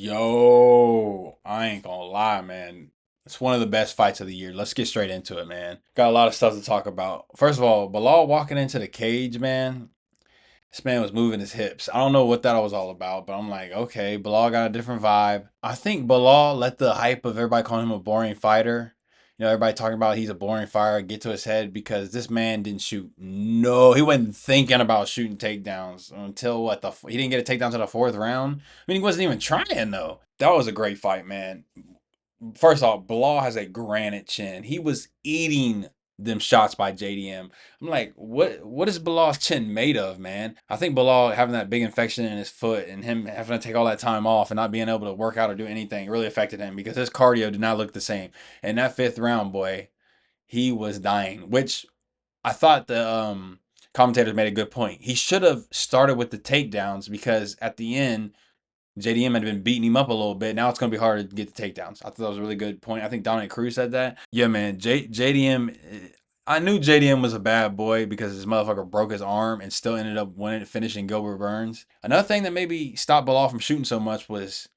Yo, I ain't gonna lie, man. It's one of the best fights of the year. Let's get straight into it, man. Got a lot of stuff to talk about. First of all, Belal walking into the cage, man. This man was moving his hips. I don't know what that was all about, but I'm like, okay, Belal got a different vibe. I think Belal let the hype of everybody calling him a boring fighter. Everybody talking about he's a boring fighter get to his head because this man didn't shoot. No, he wasn't thinking about shooting takedowns until what he didn't get a takedown to the fourth round. I mean, he wasn't even trying though. That was a great fight, man. First off, Belal has a granite chin. He was eating them shots by JDM. I'm like, what is Bilal's chin made of, man? I think Belal having that big infection in his foot and him having to take all that time off and not being able to work out or do anything really affected him because his cardio did not look the same. And that fifth round, boy, he was dying. Which I thought the commentators made a good point. He should have started with the takedowns because at the end JDM had been beating him up a little bit. Now it's going to be hard to get the takedowns. I thought that was a really good point. I think Dominic Cruz said that. Yeah, man. JDM, I knew JDM was a bad boy because his motherfucker broke his arm and still ended up winning, finishing Gilbert Burns. Another thing that maybe stopped Bilal from shooting so much was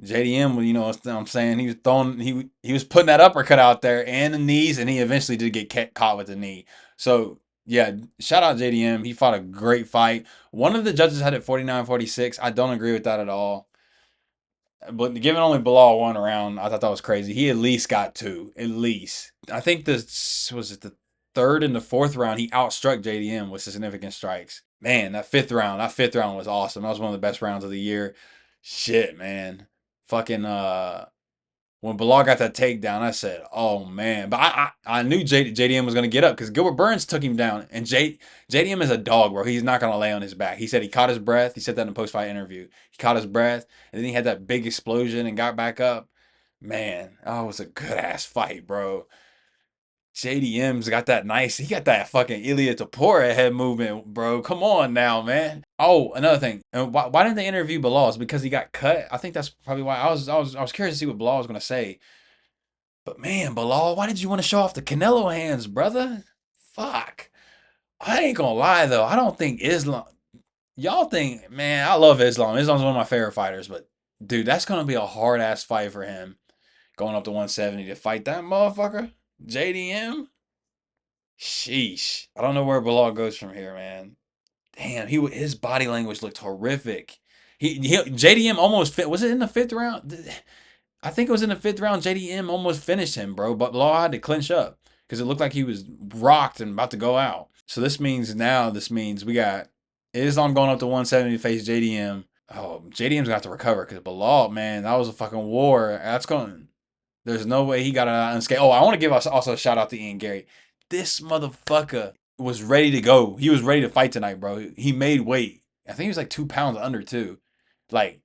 JDM. What I'm saying, he was throwing, he was putting that uppercut out there and the knees, and he eventually did get caught with the knee. So yeah, shout out JDM. He fought a great fight. One of the judges had it 49-46. I don't agree with that at all. But given only Belal one round, I thought that was crazy. He at least got two. At least. I think this was it the third and the fourth round. He outstruck JDM with significant strikes. Man, that fifth round was awesome. That was one of the best rounds of the year. Shit, man. Fucking when Belal got that takedown, I said, "Oh man!" But I knew JDM was gonna get up because Gilbert Burns took him down, and JDM is a dog, bro. He's not gonna lay on his back. He said he caught his breath. He said that in a post fight interview. He caught his breath, and then he had that big explosion and got back up. Man, that was a good ass fight, bro. JDM's got that nice. He got that fucking Ilya Tapora head movement, bro. Come on now, man. Oh, another thing. And why didn't they interview Belal? Is it because he got cut? I think that's probably why. I was curious to see what Belal was gonna say. But man, Belal, why did you want to show off the Canelo hands, brother? Fuck. I ain't gonna lie though. I don't think Islam. Y'all think, man, I love Islam. Islam's one of my favorite fighters, but dude, that's gonna be a hard ass fight for him going up to 170 to fight that motherfucker, JDM. Sheesh. I don't know where Belal goes from here, man. Damn, his body language looked horrific. JDM almost fit. Was it in the fifth round? I think it was in the fifth round. JDM almost finished him, bro. But Law had to clinch up because it looked like he was rocked and about to go out. So this means we got Islam going up to 170 to face JDM. Oh, JDM's gonna have to recover because Belal, man, that was a fucking war. That's going. There's no way he got it out unscathed. Oh, I want to give us also a shout out to Ian Gary. This motherfucker was ready to go. He was ready to fight tonight, bro. He made weight. I think he was like 2 pounds under too. Like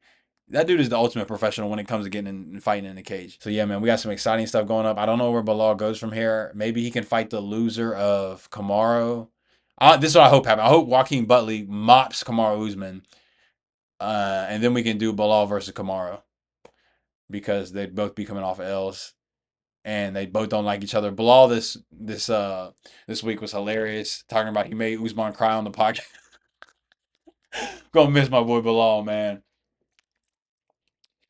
that dude is the ultimate professional when it comes to getting in and fighting in the cage. So yeah, man, we got some exciting stuff going up. I don't know where Bilal goes from here. Maybe he can fight the loser of Kamaru. This is what I hope happens. I hope Joaquin Butley mops Kamaru Usman, and then we can do Bilal versus Kamaru because they'd both be coming off L's and they both don't like each other. Bilal this week was hilarious, talking about he made Usman cry on the podcast. Gonna miss my boy Bilal, man.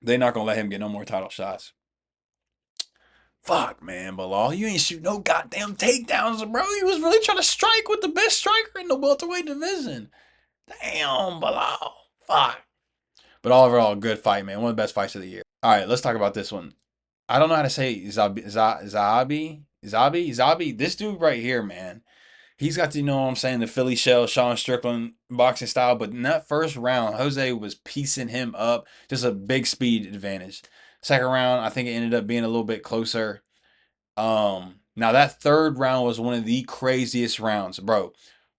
They not gonna let him get no more title shots. Fuck, man, Bilal, you ain't shoot no goddamn takedowns, bro. He was really trying to strike with the best striker in the welterweight division. Damn, Bilal. Fuck. But overall, good fight, man. One of the best fights of the year. All right, let's talk about this one. I don't know how to say Zabi. This dude right here, man. He's got what I'm saying, the Philly shell, Sean Strickland boxing style. But in that first round, Jose was piecing him up. Just a big speed advantage. Second round, I think it ended up being a little bit closer. Now that third round was one of the craziest rounds, bro.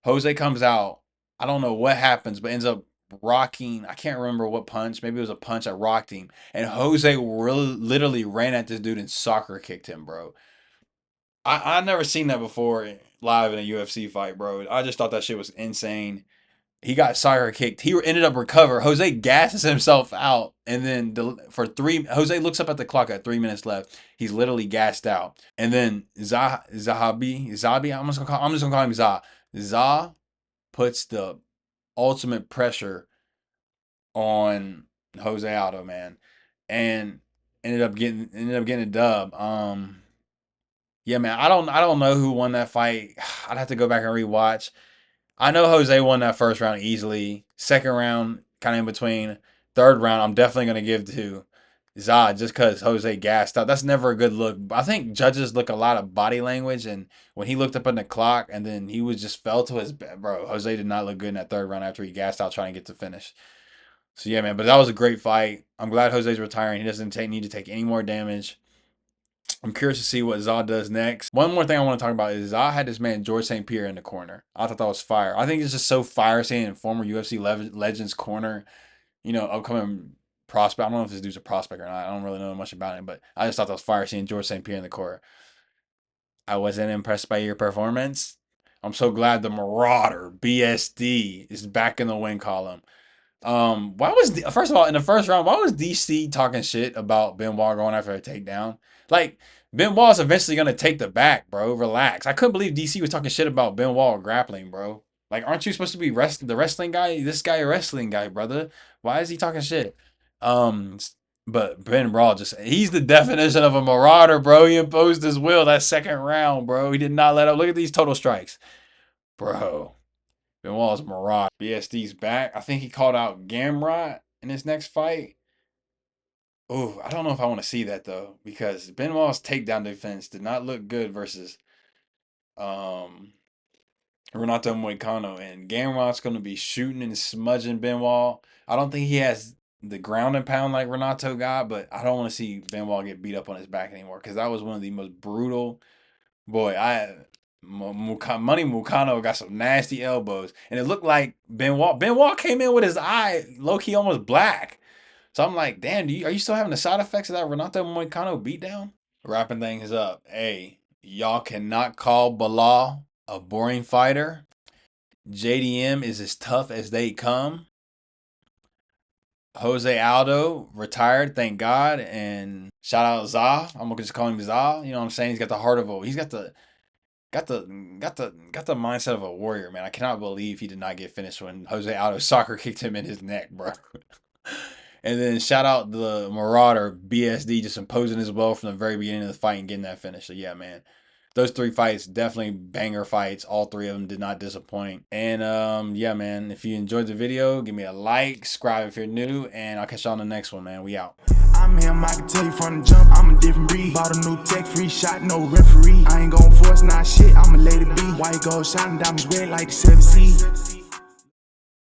Jose comes out. I don't know what happens, but ends up rocking. I can't remember what punch. Maybe it was a punch that rocked him. And Jose really, literally ran at this dude and soccer kicked him, bro. I never seen that before live in a UFC fight, bro. I just thought that shit was insane. He got soccer kicked. He ended up recover. Jose gasses himself out, and then Jose looks up at the clock at 3 minutes left. He's literally gassed out, and then Zabi. I'm just gonna call him Za. Za puts the ultimate pressure on Jose Aldo, man. and ended up getting a dub. Yeah, man. I don't know who won that fight. I'd have to go back and rewatch. I know Jose won that first round easily. Second round, kind of in between. Third round, I'm definitely gonna give to Zod just because Jose gassed out. That's never a good look. I think judges look a lot of body language, and when he looked up on the clock and then he was just fell to his bro. Jose did not look good in that third round after he gassed out trying to get to finish. So yeah, man. But that was a great fight. I'm glad Jose's retiring. He doesn't need to take any more damage. I'm curious to see what Zod does next. One more thing I want to talk about is Zod had this man George St. Pierre in the corner. I thought that was fire. I think it's just so fire seeing former UFC legends corner, upcoming prospect. I don't know if this dude's a prospect or not. I don't really know much about him, but I just thought that was fire seeing George St. Pierre in the corner. I wasn't impressed by your performance. I'm so glad the Marauder BSD is back in the win column. Why was first of all in the first round? Why was DC talking shit about Benoit going after a takedown? Like Benoit's eventually gonna take the back, bro. Relax. I couldn't believe DC was talking shit about Benoit grappling, bro. Like, aren't you supposed to be the wrestling guy? This guy a wrestling guy, brother. Why is he talking shit? Um, but Ben Raw he's the definition of a marauder, bro. He imposed his will that second round, bro. He did not let up. Look at these total strikes, bro. Benoit's Marauder. BSD's back. I think he called out Gamrot in his next fight. Oh, I don't know if I want to see that though, because Benoit's takedown defense did not look good versus um Renato Moicano, and Gamrot's going to be shooting and smudging Benoit. I don't think he has the ground and pound like Renato got, but I don't want to see Benoit get beat up on his back anymore because that was one of the most brutal. Boy, Money Mukano got some nasty elbows, and it looked like Benoit came in with his eye low key almost black. So I'm like, damn, are you still having the side effects of that Renato Moicano beatdown? Wrapping things up. Hey, y'all cannot call Belal a boring fighter. JDM is as tough as they come. Jose Aldo retired, thank God, and shout out Za. I'm gonna just call him Za. You know what I'm saying? He's got the heart of a. He's got the mindset of a warrior, man. I cannot believe he did not get finished when Jose Aldo soccer kicked him in his neck, bro. And then shout out the Marauder BSD just imposing his will from the very beginning of the fight and getting that finish. So yeah, man. Those three fights, definitely banger fights. All three of them did not disappoint. And yeah, man, if you enjoyed the video, give me a like, subscribe if you're new, and I'll catch you on the next one, man. We out. I'm him, I can tell you from the jump, I'm a different breed. Bought a new tech, free shot, no referee. I ain't gon' force, not shit, I'ma let it be. White gold shining, diamonds red like the 7 Seas.